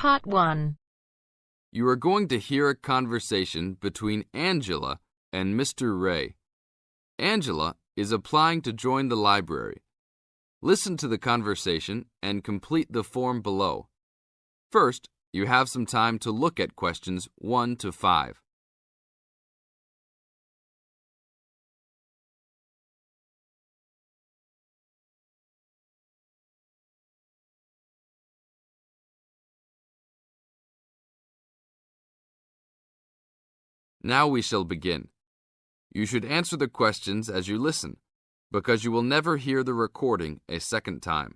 Part 1. You are going to hear a conversation between Angela and Mr. Ray. Angela is applying to join the library. Listen to the conversation and complete the form below. First, you have some time to look at questions 1 to 5. Now we shall begin. You should answer the questions as you listen, because you will never hear the recording a second time.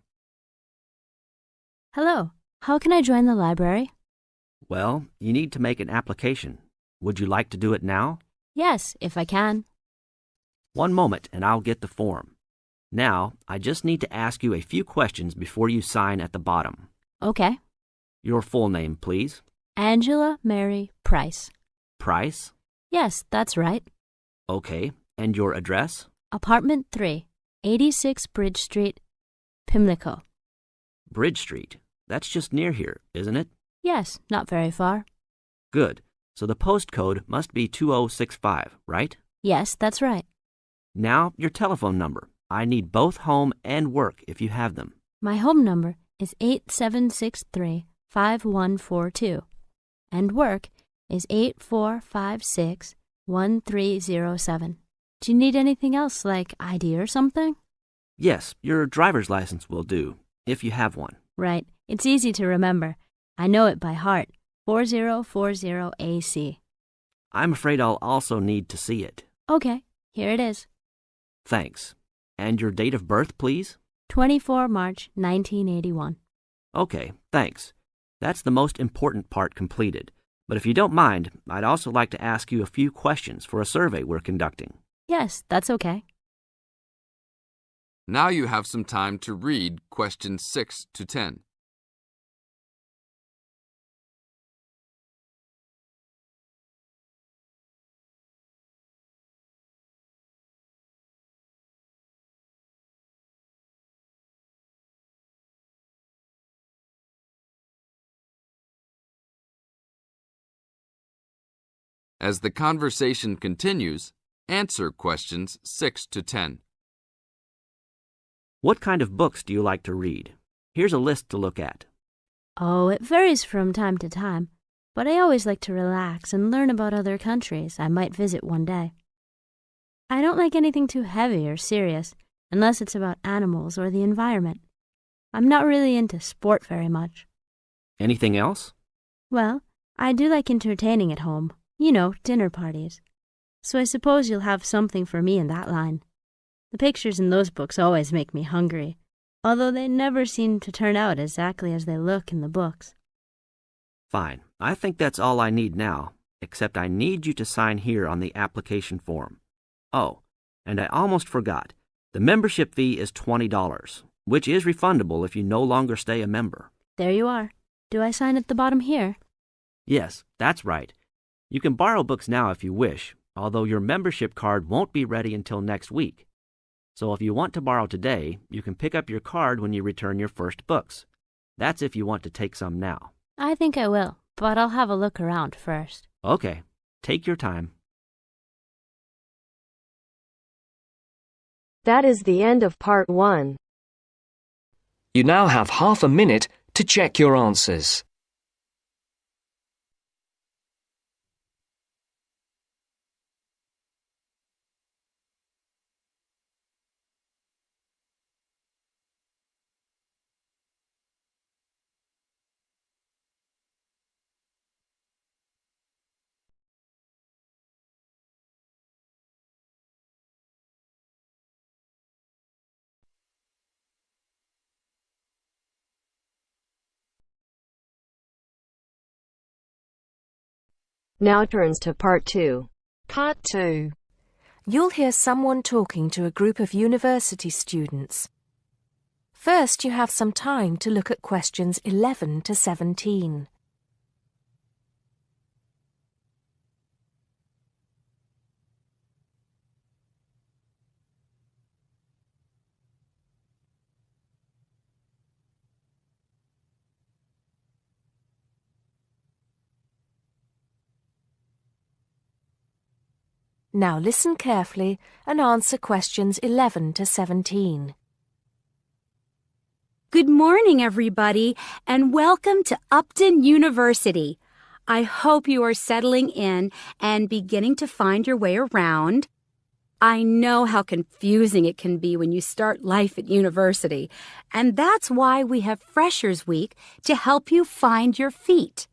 Hello, how can I join the library? Well, you need to make an application. Would you like to do it now? Yes, if I can. One moment and I'll get the form. Now, I just need to ask you a few questions before you sign at the bottom. Okay. Your full name, please. Angela Mary Price. Price? Yes, that's right. Okay. And your address? Apartment 3, 86 Bridge Street, Pimlico. Bridge Street. That's just near here, isn't it? Yes, not very far. Good. So the postcode must be 2065, right? Yes, that's right. Now, your telephone number. I need both home and work if you have them. My home number is 8763-5142, and work is 8456-1307. Do you need anything else, like ID or something? Yes, your driver's license will do, if you have one. Right. It's easy to remember. I know it by heart. 4040AC. I'm afraid I'll also need to see it. Okay, here it is. Thanks. And your date of birth, please? 24 March 1981. Okay, thanks. That's the most important part completed. But if you don't mind, I'd also like to ask you a few questions for a survey we're conducting. Yes, that's okay. Now you have some time to read questions 6 to 10. As the conversation continues, answer questions 6 to 10. What kind of books do you like to read? Here's a list to look at. Oh, it varies from time to time, but I always like to relax and learn about other countries I might visit one day. I don't like anything too heavy or serious, unless it's about animals or the environment. I'm not really into sport very much. Anything else? Well, I do like entertaining at home. You know, dinner parties. So I suppose you'll have something for me in that line. The pictures in those books always make me hungry, although they never seem to turn out exactly as they look in the books. Fine. I think that's all I need now, except I need you to sign here on the application form. Oh, and I almost forgot. The membership fee is $20, which is refundable if you no longer stay a member. There you are. Do I sign at the bottom here? Yes, that's right. You can borrow books now if you wish, although your membership card won't be ready until next week. So if you want to borrow today, you can pick up your card when you return your first books. That's if you want to take some now. I think I will, but I'll have a look around first. Okay, take your time. That is the end of Part 1. You now have half a minute to check your answers. Now turns to Part 2. Part 2. You'll hear someone talking to a group of university students. First, you have some time to look at questions 11 to 17. Now listen carefully and answer questions 11 to 17. Good morning, everybody, and welcome to Upton University. I hope you are settling in and beginning to find your way around. I know how confusing it can be when you start life at university, and that's why we have Freshers Week to help you find your feet.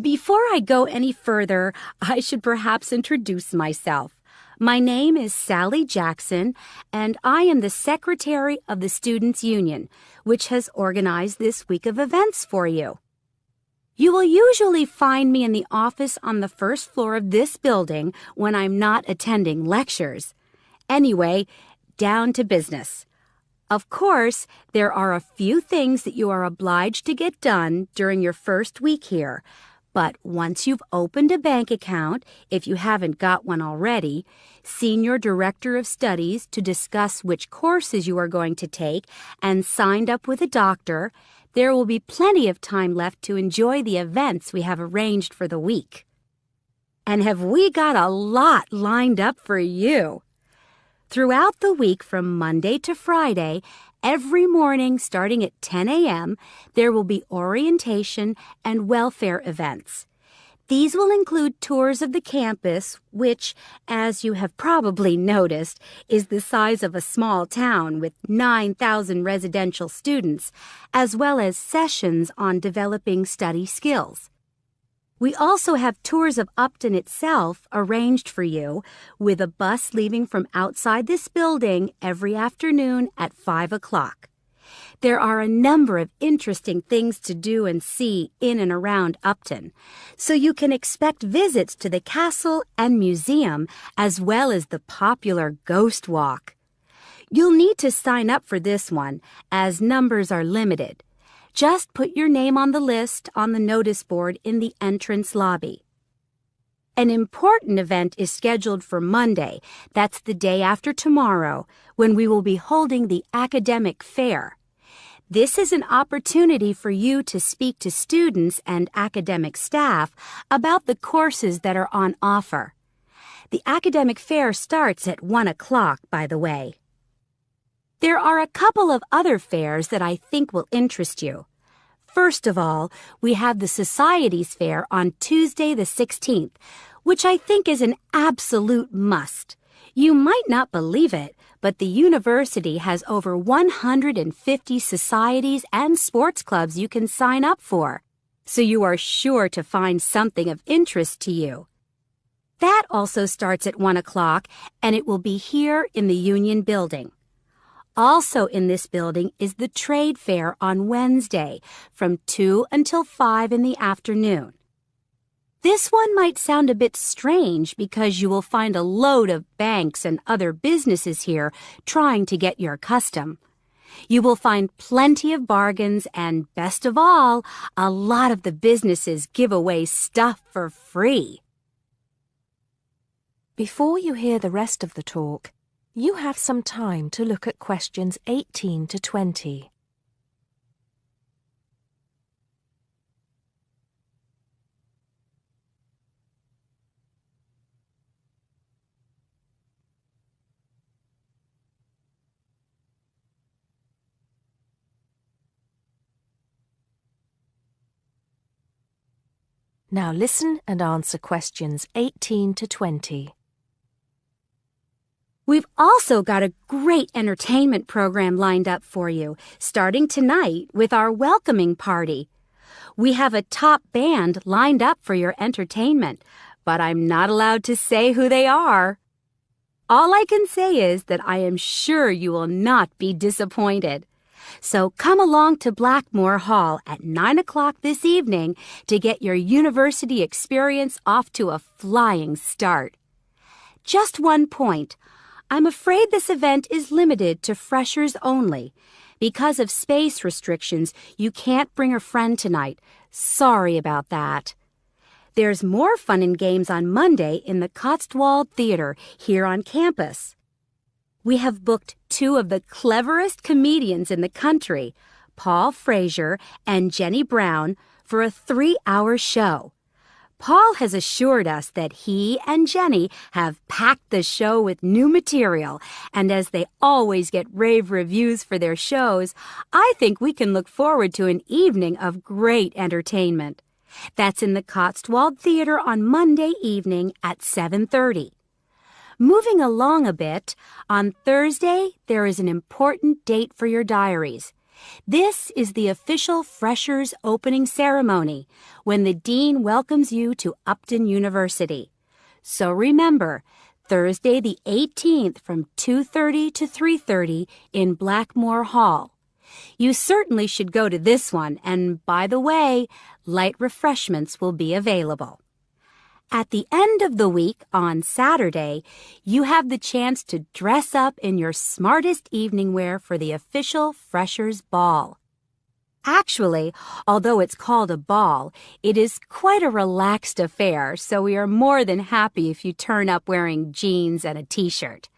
Before I go any further, I should perhaps introduce myself. My name is Sally Jackson, and I am the Secretary of the Students' Union, which has organized this week of events for you. You will usually find me in the office on the first floor of this building when I'm not attending lectures. Anyway, down to business. Of course, there are a few things that you are obliged to get done during your first week here. But once you've opened a bank account, if you haven't got one already, seen your director of studies to discuss which courses you are going to take, and signed up with a doctor, there will be plenty of time left to enjoy the events we have arranged for the week. And have we got a lot lined up for you? Throughout the week from Monday to Friday, every morning starting at 10 a.m., there will be orientation and welfare events. These will include tours of the campus, which, as you have probably noticed, is the size of a small town with 9,000 residential students, as well as sessions on developing study skills. We also have tours of Upton itself arranged for you, with a bus leaving from outside this building every afternoon at 5 o'clock. There are a number of interesting things to do and see in and around Upton, so you can expect visits to the castle and museum as well as the popular Ghost Walk. You'll need to sign up for this one, as numbers are limited. Just put your name on the list on the notice board in the entrance lobby. An important event is scheduled for Monday, that's the day after tomorrow, when we will be holding the academic fair. This is an opportunity for you to speak to students and academic staff about the courses that are on offer. The academic fair starts at 1 o'clock, by the way. There are a couple of other fairs that I think will interest you. First of all, we have the Societies Fair on Tuesday the 16th, which I think is an absolute must. You might not believe it, but the university has over 150 societies and sports clubs you can sign up for, so you are sure to find something of interest to you. That also starts at 1 o'clock, and it will be here in the Union Building. Also in this building is the Trade Fair on Wednesday from 2 until 5 in the afternoon. This one might sound a bit strange because you will find a load of banks and other businesses here trying to get your custom. You will find plenty of bargains and, best of all, a lot of the businesses give away stuff for free. Before you hear the rest of the talk, you have some time to look at questions 18 to 20. Now listen and answer questions 18 to 20. We've also got a great entertainment program lined up for you, starting tonight with our welcoming party. We have a top band lined up for your entertainment, but I'm not allowed to say who they are. All I can say is that I am sure you will not be disappointed. So come along to Blackmore Hall at 9 o'clock this evening to get your university experience off to a flying start. Just one point. I'm afraid this event is limited to freshers only. Because of space restrictions, you can't bring a friend tonight. Sorry about that. There's more fun and games on Monday in the Cotswold Theater here on campus. We have booked two of the cleverest comedians in the country, Paul Frazier and Jenny Brown, for a 3-hour show. Paul has assured us that he and Jenny have packed the show with new material, and as they always get rave reviews for their shows, I think we can look forward to an evening of great entertainment. That's in the Cotswold Theater on Monday evening at 7:30. Moving along a bit, on Thursday there is an important date for your diaries. This is the official Freshers opening ceremony, when the Dean welcomes you to Upton University. So remember, Thursday the 18th from 2:30 to 3:30 in Blackmore Hall. You certainly should go to this one, and by the way, light refreshments will be available. At the end of the week, on Saturday, you have the chance to dress up in your smartest evening wear for the official Freshers' Ball. Actually, although it's called a ball, it is quite a relaxed affair, so we are more than happy if you turn up wearing jeans and a t-shirt.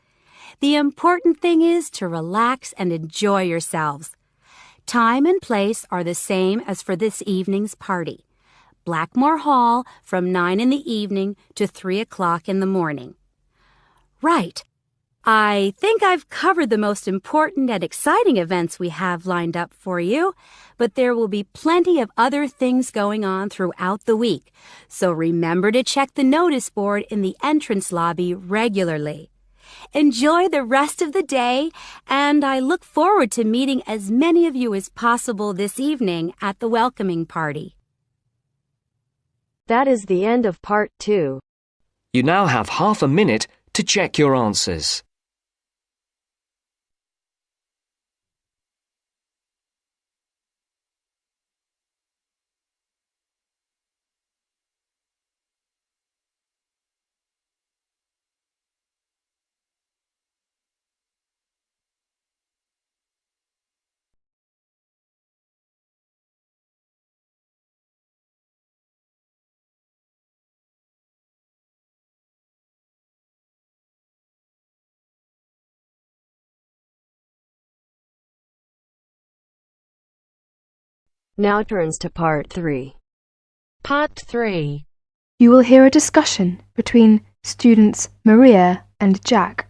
The important thing is to relax and enjoy yourselves. Time and place are the same as for this evening's party. Blackmore Hall from 9 in the evening to 3 o'clock in the morning. Right. I think I've covered the most important and exciting events we have lined up for you, but there will be plenty of other things going on throughout the week, so remember to check the notice board in the entrance lobby regularly. Enjoy the rest of the day, and I look forward to meeting as many of you as possible this evening at the welcoming party. That is the end of part 2. You now have half a minute to check your answers. Now turns to part 3. Part 3. You will hear a discussion between students Maria and Jack.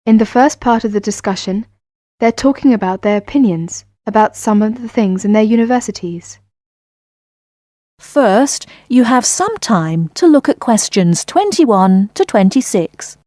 In the first part of the discussion, they're talking about their opinions about some of the things in their universities. First, you have some time to look at questions 21 to 26.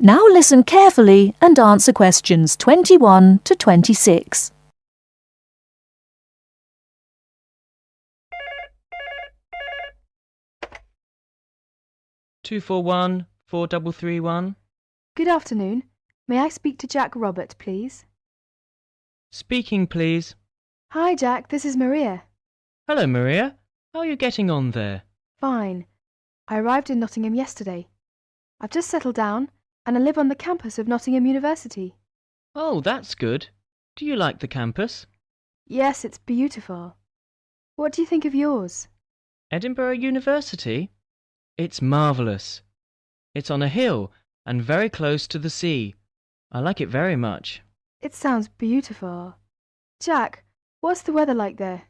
Now listen carefully and answer questions 21 to 26. Two four one 4331. Good afternoon. May I speak to Jack Robert, please? Speaking, please. Hi, Jack. This is Maria. Hello, Maria. How are you getting on there? Fine. I arrived in Nottingham yesterday. I've just settled down, and I live on the campus of Nottingham University. Oh, that's good. Do you like the campus? Yes, it's beautiful. What do you think of yours? Edinburgh University? It's marvellous. It's on a hill and very close to the sea. I like it very much. It sounds beautiful. Jack, what's the weather like there?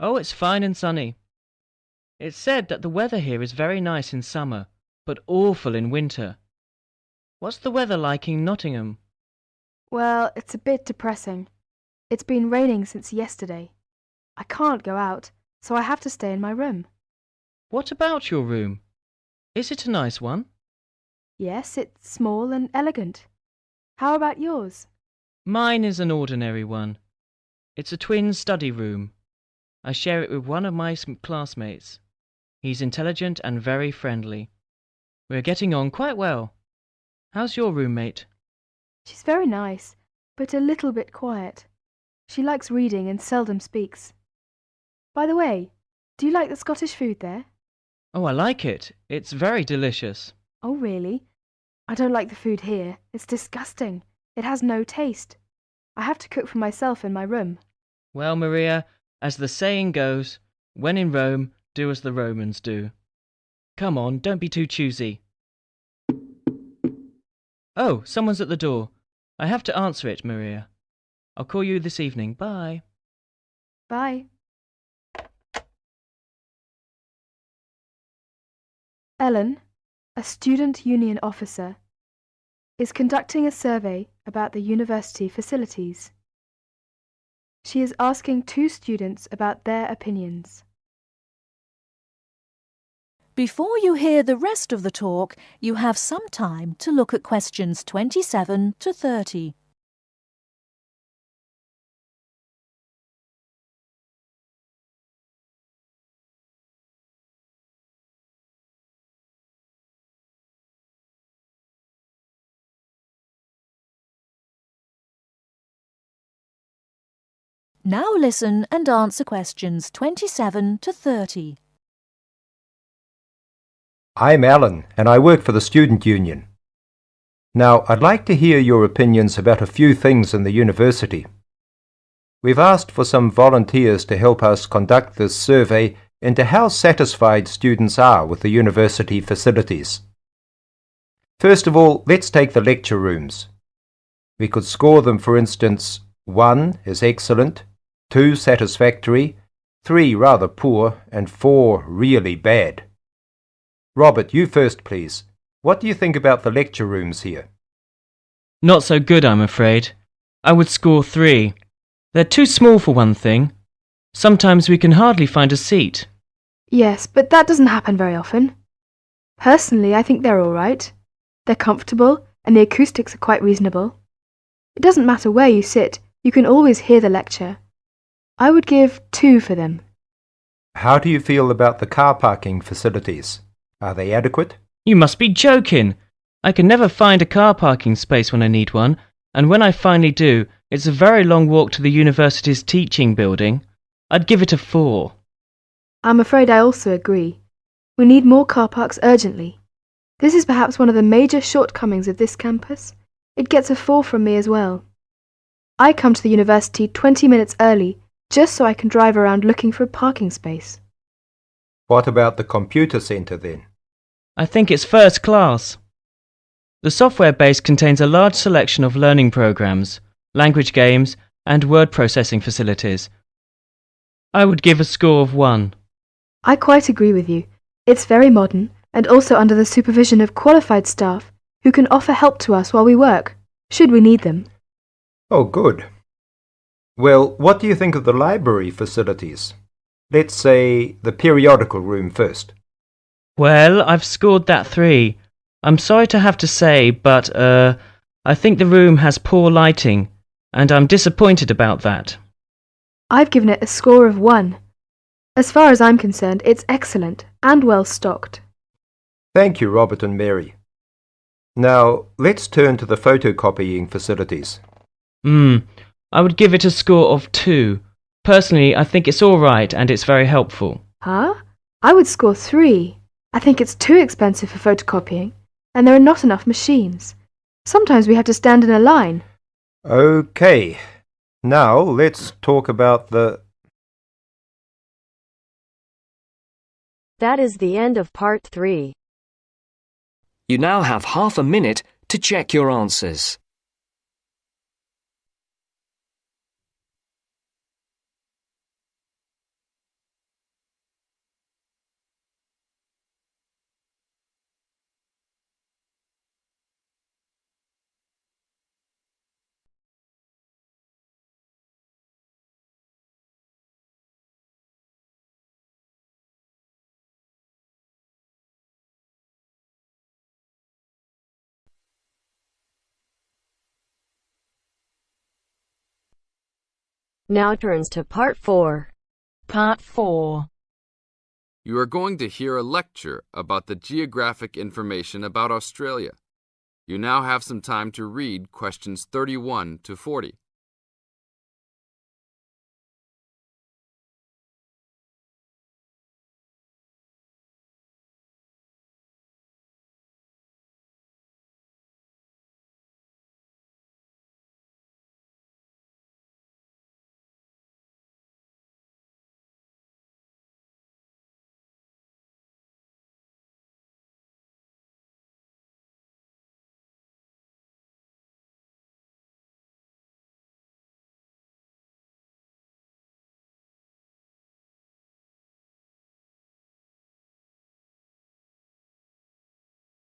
Oh, it's fine and sunny. It's said that the weather here is very nice in summer, but awful in winter. What's the weather like in Nottingham? Well, it's a bit depressing. It's been raining since yesterday. I can't go out, so I have to stay in my room. What about your room? Is it a nice one? Yes, it's small and elegant. How about yours? Mine is an ordinary one. It's a twin study room. I share it with one of my classmates. He's intelligent and very friendly. We're getting on quite well. How's your roommate? She's very nice, but a little bit quiet. She likes reading and seldom speaks. By the way, do you like the Scottish food there? Oh, I like it. It's very delicious. Oh, really? I don't like the food here. It's disgusting. It has no taste. I have to cook for myself in my room. Well, Maria, as the saying goes, when in Rome, do as the Romans do. Come on, don't be too choosy. Oh, someone's at the door. I have to answer it, Maria. I'll call you this evening. Bye. Bye. Ellen, a student union officer, is conducting a survey about the university facilities. She is asking 2 students about their opinions. Before you hear the rest of the talk, you have some time to look at questions 27 to 30. Now listen and answer questions 27 to 30. I'm Alan, and I work for the Student Union. Now, I'd like to hear your opinions about a few things in the university. We've asked for some volunteers to help us conduct this survey into how satisfied students are with the university facilities. First of all, let's take the lecture rooms. We could score them, for instance, 1 is excellent, 2 satisfactory, 3 rather poor, and 4 really bad. Robert, you first, please. What do you think about the lecture rooms here? Not so good, I'm afraid. I would score 3. They're too small for one thing. Sometimes we can hardly find a seat. Yes, but that doesn't happen very often. Personally, I think they're all right. They're comfortable, and the acoustics are quite reasonable. It doesn't matter where you sit, you can always hear the lecture. I would give 2 for them. How do you feel about the car parking facilities? Are they adequate? You must be joking. I can never find a car parking space when I need one, and when I finally do, it's a very long walk to the university's teaching building. I'd give it a 4. I'm afraid I also agree. We need more car parks urgently. This is perhaps one of the major shortcomings of this campus. It gets a 4 from me as well. I come to the university 20 minutes early just so I can drive around looking for a parking space. What about the computer centre then? I think it's first class. The software base contains a large selection of learning programs, language games, and word processing facilities. I would give a score of 1. I quite agree with you. It's very modern and also under the supervision of qualified staff who can offer help to us while we work, should we need them. Oh, good. Well, what do you think of the library facilities? Let's say the periodical room first. Well, I've scored that 3. I'm sorry to have to say, but, I think the room has poor lighting, and I'm disappointed about that. I've given it a score of 1. As far as I'm concerned, it's excellent and well stocked. Thank you, Robert and Mary. Now, let's turn to the photocopying facilities. I would give it a score of 2. Personally, I think it's all right and it's very helpful. Huh? I would score 3. I think it's too expensive for photocopying, and there are not enough machines. Sometimes we have to stand in a line. Okay. Now, let's talk about the... That is the end of part 3. You now have half a minute to check your answers. Now turns to part 4. Part 4. You are going to hear a lecture about the geographic information about Australia. You now have some time to read questions 31 to 40.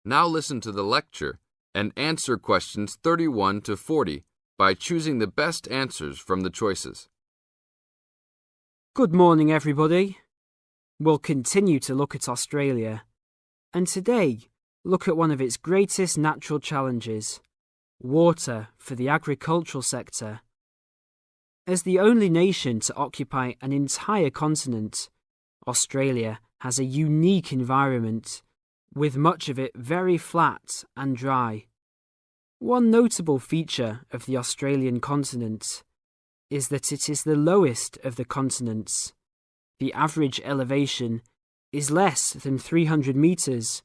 Now listen to the lecture and answer questions 31 to 40 by choosing the best answers from the choices. Good morning, everybody. We'll continue to look at Australia, and today look at one of its greatest natural challenges, water for the agricultural sector. As the only nation to occupy an entire continent, Australia has a unique environment, with much of it very flat and dry. One notable feature of the Australian continent is that it is the lowest of the continents. The average elevation is less than 300 metres,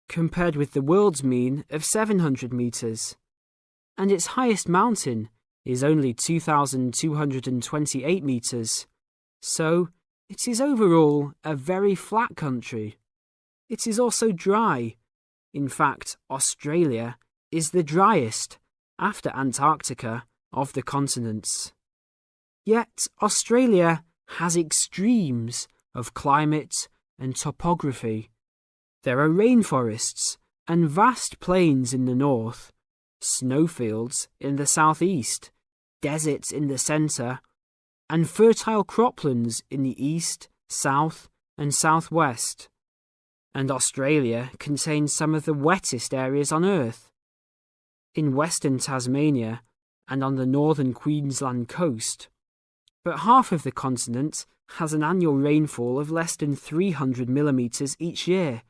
compared with the world's mean of 700 metres, and its highest mountain is only 2,228 metres, so it is overall a very flat country. It is also dry. In fact, Australia is the driest, after Antarctica, of the continents. Yet Australia has extremes of climate and topography. There are rainforests and vast plains in the north, snowfields in the southeast, deserts in the centre, and fertile croplands in the east, south, and southwest. And Australia contains some of the wettest areas on Earth. In western Tasmania and on the northern Queensland coast, but half of the continent has an annual rainfall of less than 300 millimetres each year,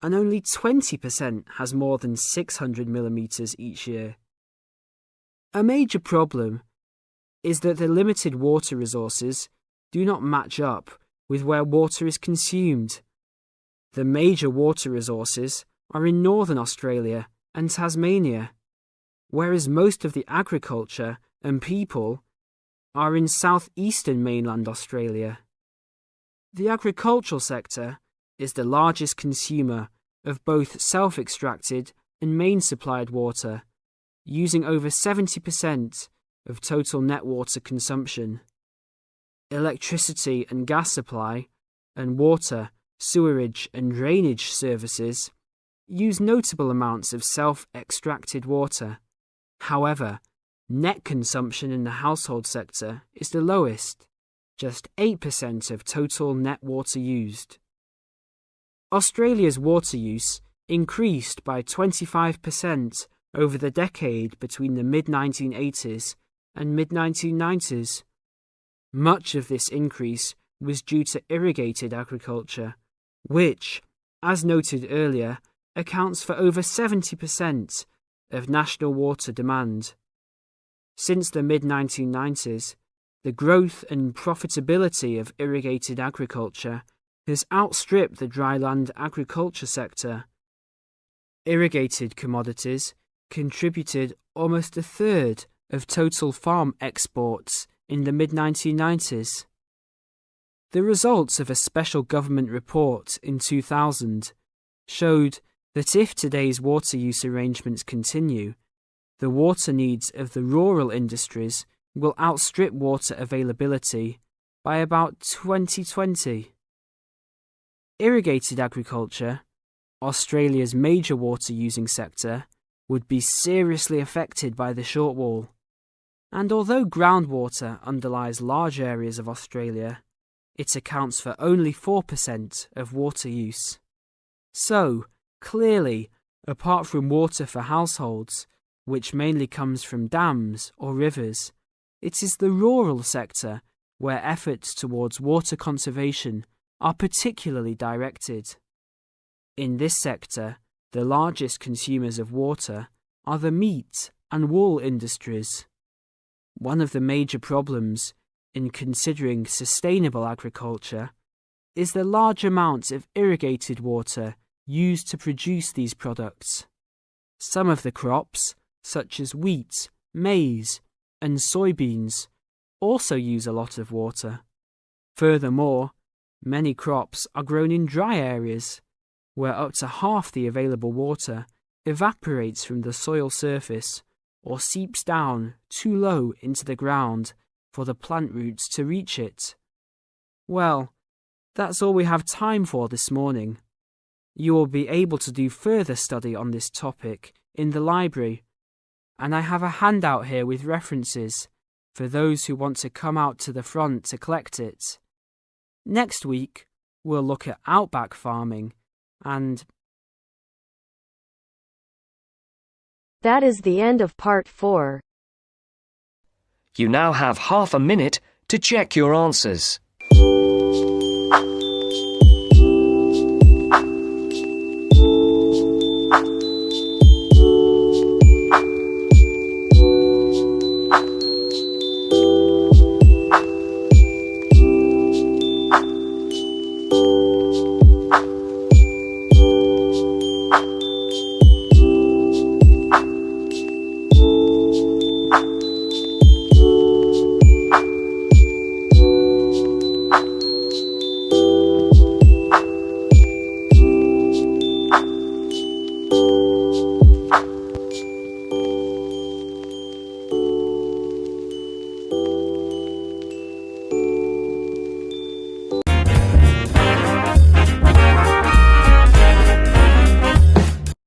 and only 20% has more than 600 millimetres each year. A major problem is that the limited water resources do not match up with where water is consumed. The major water resources are in northern Australia and Tasmania, whereas most of the agriculture and people are in southeastern mainland Australia. The agricultural sector is the largest consumer of both self-extracted and main-supplied water, using over 70% of total net water consumption. Electricity and gas supply, and water, sewerage and drainage services use notable amounts of self-extracted water. However, net consumption in the household sector is the lowest, just 8% of total net water used. Australia's water use increased by 25% over the decade between the mid-1980s and mid-1990s. Much of this increase was due to irrigated agriculture, which, as noted earlier, accounts for over 70% of national water demand. Since the mid-1990s, the growth and profitability of irrigated agriculture has outstripped the dryland agriculture sector. Irrigated commodities contributed almost a third of total farm exports in the mid-1990s. The results of a special government report in 2000 showed that if today's water use arrangements continue, the water needs of the rural industries will outstrip water availability by about 2020. Irrigated agriculture, Australia's major water-using sector, would be seriously affected by the shortfall. And although groundwater underlies large areas of Australia, it accounts for only 4% of water use. So, clearly, apart from water for households, which mainly comes from dams or rivers, it is the rural sector where efforts towards water conservation are particularly directed. In this sector, the largest consumers of water are the meat and wool industries. One of the major problems in considering sustainable agriculture is the large amounts of irrigated water used to produce these products. Some of the crops, such as wheat, maize, and soybeans, also use a lot of water. Furthermore, many crops are grown in dry areas, where up to half the available water evaporates from the soil surface or seeps down too low into the ground for the plant roots to reach it. Well, that's all we have time for this morning. You will be able to do further study on this topic in the library, and I have a handout here with references for those who want to come out to the front to collect it. Next week, we'll look at outback farming and... That is the end of part 4. You now have half a minute to check your answers.